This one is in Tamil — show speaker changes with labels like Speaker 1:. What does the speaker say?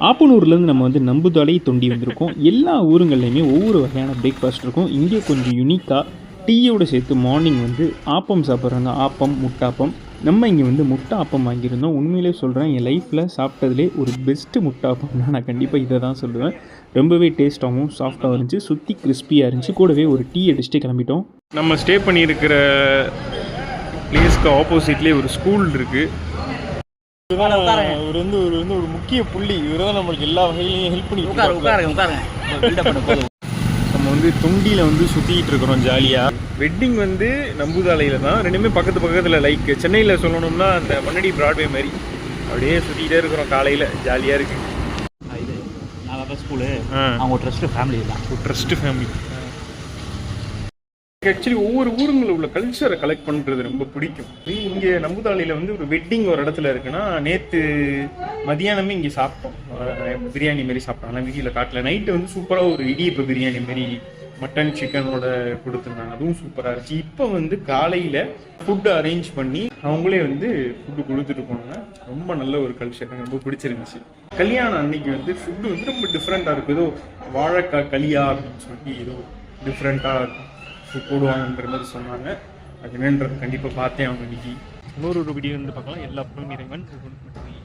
Speaker 1: ஆப்பனூர்லேருந்து நம்ம வந்து நம்புதாலை தொண்டி வந்திருக்கோம். எல்லா ஊருங்கள்லையுமே ஒவ்வொரு வகையான பிரேக்ஃபாஸ்ட் இருக்கும். இங்கே கொஞ்சம் யுனிக்காக டீயோடு சேர்த்து மார்னிங் வந்து ஆப்பம் சாப்பிட்றாங்க. ஆப்பம், முட்டாப்பம். நம்ம இங்கே வந்து முட்டை ஆப்பம் வாங்கியிருந்தோம். உண்மையிலே சொல்கிறேன், என் லைஃப்பில் சாப்பிட்டதுலே ஒரு பெஸ்ட்டு முட்டை ஆப்பம்னா நான் கண்டிப்பாக இதை தான் சொல்லுவேன். ரொம்பவே டேஸ்ட்டாகவும் சாஃப்டாகவும் இருந்துச்சு, சுற்றி கிறிஸ்பியாக இருந்துச்சு. கூடவே ஒரு டீ அடிச்சுட்டு கிளம்பிட்டோம். நம்ம ஸ்டே பண்ணியிருக்கிற பிளேஸ்க்கு ஆப்போசிட்லேயே ஒரு ஸ்கூல் இருக்குது. இவர் வந்து ஒரு முக்கிய புள்ளி. இவர் தான் நம்மளுக்கு எல்லா வகையிலையும் ஹெல்ப் பண்ணி நம்ம வந்து தொண்டியில் வந்து சுற்றிக்கிட்டு இருக்கிறோம் ஜாலியாக. வெட்டிங் வந்து நம்புதாலையில் தான், ரெண்டுமே பக்கத்தில். லைக் சென்னையில் சொல்லணும்னா அந்த மண்ணடி பிராட்வே மாதிரி அப்படியே சுற்றிக்கிட்டே இருக்கிறோம். காலையில் ஜாலியாக இருக்குது.
Speaker 2: இது நான் ஸ்கூலு அவங்க ட்ரஸ்ட்டு ஃபேமிலி தான்.
Speaker 1: Trust family. ஆக்சுவலி ஒவ்வொரு ஊருங்களில் உள்ள கல்ச்சரை கலெக்ட் பண்ணுறது ரொம்ப பிடிக்கும். இங்கே நம்புதாலையில் வந்து ஒரு வெட்டிங் ஒரு இடத்துல இருக்குன்னா, நேற்று மதியானமே இங்கே சாப்பிட்டோம். பிரியாணி மாரி சாப்பிட்டாங்க வீட்டில் காட்டில். நைட்டு வந்து சூப்பராக ஒரு இடியப்ப பிரியாணி மாரி மட்டன் சிக்கனோட கொடுத்துருந்தாங்க. அதுவும் சூப்பராக இருந்துச்சு. இப்போ வந்து காலையில் ஃபுட்டு அரேஞ்ச் பண்ணி அவங்களே வந்து ஃபுட்டு கொடுத்துட்டு போனாங்க. ரொம்ப நல்ல ஒரு கல்ச்சர், எனக்கு ரொம்ப பிடிச்சிருந்துச்சு. கல்யாணம் அன்னைக்கு வந்து ஃபுட்டு வந்து ரொம்ப டிஃப்ரெண்ட்டாக இருக்கும். ஏதோ வாழைக்காய் களியா அப்படின்னு சொல்லி ஏதோ டிஃப்ரெண்ட்டாக போடுவாங்கன்ற மாதிரி சொன்னாங்க. அது என்னன்றது கண்டிப்பாக பார்த்தேன் அவங்க இன்னைக்கு. இன்னொரு வீடியோ வந்து பார்க்கலாம். எல்லா பக்கம் இறைவன்.